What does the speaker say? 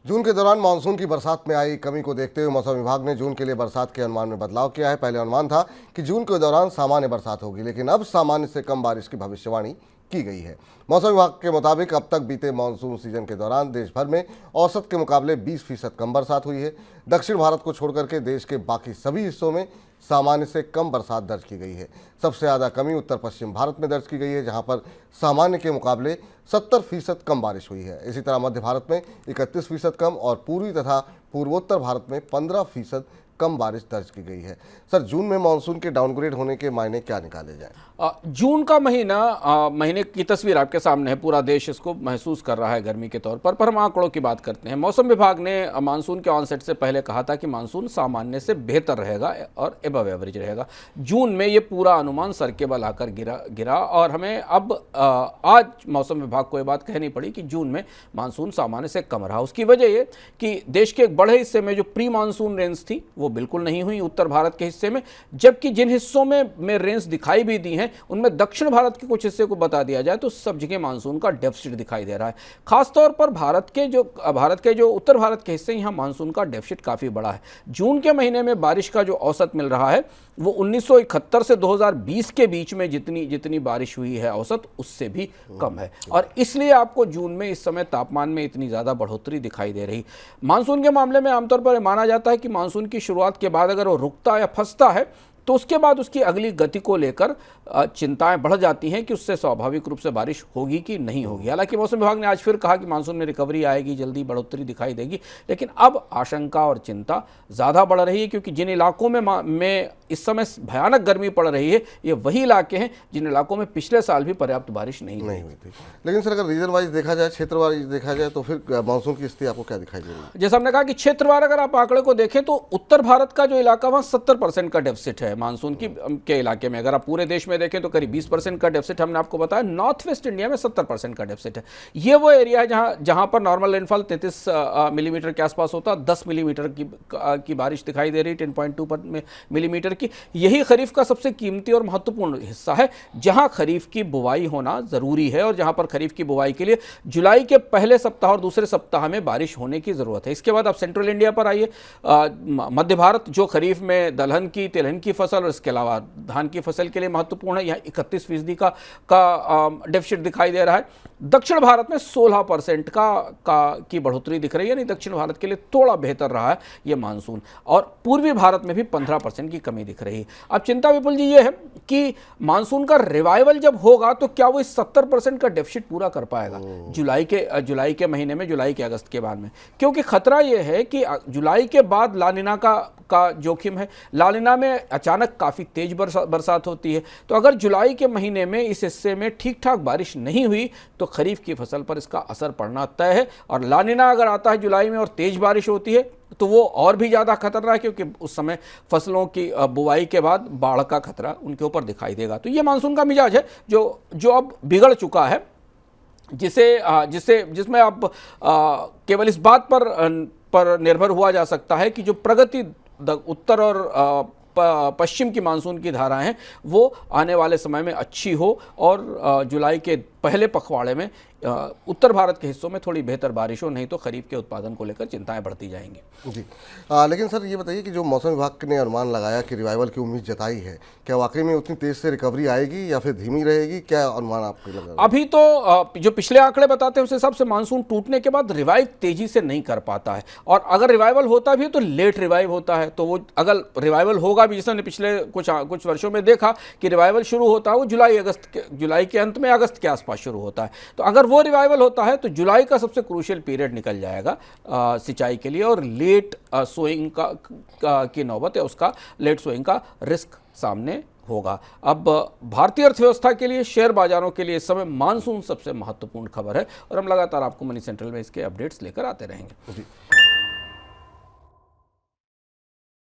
जून के दौरान मानसून की बरसात में आई कमी को देखते हुए मौसम विभाग ने जून के लिए बरसात के अनुमान में बदलाव किया है। पहले अनुमान था कि जून के दौरान सामान्य बरसात होगी, लेकिन अब सामान्य से कम बारिश की भविष्यवाणी की गई है। मौसम विभाग के मुताबिक अब तक बीते मानसून सीजन के दौरान देश भर में औसत के मुकाबले 20% कम बरसात हुई है। दक्षिण भारत को छोड़कर के देश के बाकी सभी हिस्सों में सामान्य से कम बरसात दर्ज की गई है। सबसे ज़्यादा कमी उत्तर पश्चिम भारत में दर्ज की गई है, जहां पर सामान्य के मुकाबले 70% कम बारिश हुई है। इसी तरह मध्य भारत में 31% कम और पूर्वी तथा पूर्वोत्तर भारत में 15% कम बारिश दर्ज की गई है। सर, जून में मानसून के डाउनग्रेड होने के मायने क्या निकाले जाएं? जून का महीने की तस्वीर आपके सामने है। पूरा देश इसको महसूस कर रहा है गर्मी के तौर पर हम आंकड़ों की बात करते हैं। मौसम विभाग ने मानसून के ऑनसेट से पहले कहा था कि मानसून सामान्य से बेहतर रहेगा और एबव एवरेज रहेगा। जून में ये पूरा अनुमान सर के बल आकर गिरा और हमें अब आज मौसम विभाग को ये बात कहनी पड़ी कि जून में मानसून सामान्य से कम रहा। उसकी वजह ये कि देश के एक बड़े हिस्से में जो प्री मानसून रेंज थी वो बिल्कुल नहीं हुई उत्तर भारत के हिस्से में, जबकि जिन हिस्सों में रेंज दिखाई भी दी हैं उनमें दक्षिण भारत के कुछ हिस्से को बता दिया जाए तो सब जगह मानसून का डेफिसिट दिखाई दे रहा है। खासतौर पर भारत के जो उत्तर भारत के हिस्से, यहाँ मानसून का डेफिसिट काफ़ी बड़ा है। जून के महीने में बारिश का जो औसत मिल रहा है वो 1971 से 2020 के बीच में जितनी बारिश हुई है औसत, उससे भी कम है और इसलिए आपको जून में इस समय तापमान में इतनी ज़्यादा बढ़ोतरी दिखाई दे रही। मानसून के मामले में आमतौर पर माना जाता है कि मानसून की शुरुआत के बाद अगर वो रुकता या फंसता है तो उसके बाद उसकी अगली गति को लेकर चिंताएं बढ़ जाती हैं कि उससे स्वाभाविक रूप से बारिश होगी कि नहीं होगी। हालांकि मौसम विभाग ने आज फिर कहा कि मानसून में रिकवरी आएगी, जल्दी बढ़ोतरी दिखाई देगी, लेकिन अब आशंका और चिंता ज़्यादा बढ़ रही है क्योंकि जिन इलाकों में इस समय भयानक गर्मी पड़ रही है ये वही इलाके हैं जिन इलाकों में पिछले साल भी पर्याप्त बारिश नहीं हुई थी। लेकिन सर, अगर रीजन वाइज देखा जाए, क्षेत्र वाइज देखा जाए, तो फिर मानसून की स्थिति आपको क्या दिखाई दे रही है? जैसा हमने कहा कि क्षेत्रवार अगर आप आंकड़े को देखें तो उत्तर भारत का जो इलाका वहाँ 70% का डेफिसिट है मानसून के इलाके में। अगर आप पूरे देश में देखें तो करीब 20% का डेफिसिट हमने आपको बताया। नॉर्थ वेस्ट इंडिया में 70% का डेफिसिट है। ये वो एरिया है जहां पर नॉर्मल रेनफॉल 33 मिलीमीटर के आसपास होता, 10 मिलीमीटर की बारिश दिखाई दे रही, 10.2 मिलीमीटर की। यही खरीफ का सबसे कीमती और महत्वपूर्ण हिस्सा है जहां खरीफ की बुवाई होना जरूरी है और जहां पर खरीफ की बुवाई के लिए जुलाई के पहले सप्ताह और दूसरे सप्ताह में बारिश होने की जरूरत है। इसके बाद आप सेंट्रल इंडिया पर आइए। मध्य भारत जो खरीफ में दलहन की, तिलहन की फसल और इसके अलावा धान की फसल के लिए महत्वपूर्ण है, यहाँ 31% का डेफिसिट दिखाई दे रहा है। दक्षिण भारत में 16% की बढ़ोतरी दिख रही है, यानी दक्षिण भारत के लिए थोड़ा बेहतर रहा है ये मानसून, और पूर्वी भारत में भी 15% की कमी दिख रही है। अब चिंता विपुल जी ये है कि मानसून का रिवाइवल जब होगा तो क्या वो इस 70% का डेफिसिट पूरा कर पाएगा जुलाई के महीने में, जुलाई के अगस्त के बाद में, क्योंकि खतरा ये है कि जुलाई के बाद लानिना का जोखिम है। लानिना में अचानक काफ़ी तेज बरसात होती है, तो अगर जुलाई के महीने में इस हिस्से में ठीक ठाक बारिश नहीं हुई तो खरीफ की फसल पर इसका असर पड़ना तय है। और लानिना अगर आता है जुलाई में और तेज बारिश होती है तो वो और भी ज़्यादा खतरनाक है, क्योंकि उस समय फसलों की बुवाई के बाद बाढ़ का खतरा उनके ऊपर दिखाई देगा। तो ये मानसून का मिजाज है जो अब बिगड़ चुका है, जिसमें अब केवल इस बात पर निर्भर हुआ जा सकता है कि जो प्रगति उत्तर और पश्चिम की मानसून की धाराएं हैं वो आने वाले समय में अच्छी हो और जुलाई के पहले पखवाड़े में उत्तर भारत के हिस्सों में थोड़ी बेहतर बारिश हो, नहीं तो खरीफ के उत्पादन को लेकर चिंताएं बढ़ती जाएंगी। जी, लेकिन सर ये बताइए कि जो मौसम विभाग ने अनुमान लगाया कि रिवाइवल की उम्मीद जताई है, क्या वाकई में उतनी तेज से रिकवरी आएगी या फिर धीमी रहेगी? क्या अनुमान आपको लगा? अभी तो जो पिछले आंकड़े बताते हैं उस हिसाब से मानसून टूटने के बाद रिवाइव तेजी से नहीं कर पाता है, और अगर रिवाइवल होता भी है तो लेट रिवाइव होता है। तो वो अगर रिवाइवल होगा भी, जैसे हमने पिछले कुछ वर्षों में देखा कि रिवाइवल शुरू होता है वो जुलाई के अंत में, अगस्त के आसपास शुरू होता है। तो अगर वो रिवाइवल होता है तो जुलाई का सबसे क्रूशियल पीरियड निकल जाएगा सिंचाई के लिए, और लेट सोइंग की नौबत है, उसका लेट सोइंग का रिस्क सामने होगा। अब भारतीय अर्थव्यवस्था के लिए, शेयर बाजारों के लिए इस समय मानसून सबसे महत्वपूर्ण खबर है और हम लगातार आपको मनी सेंट्रल में इसके अपडेट्स लेकर आते रहेंगे।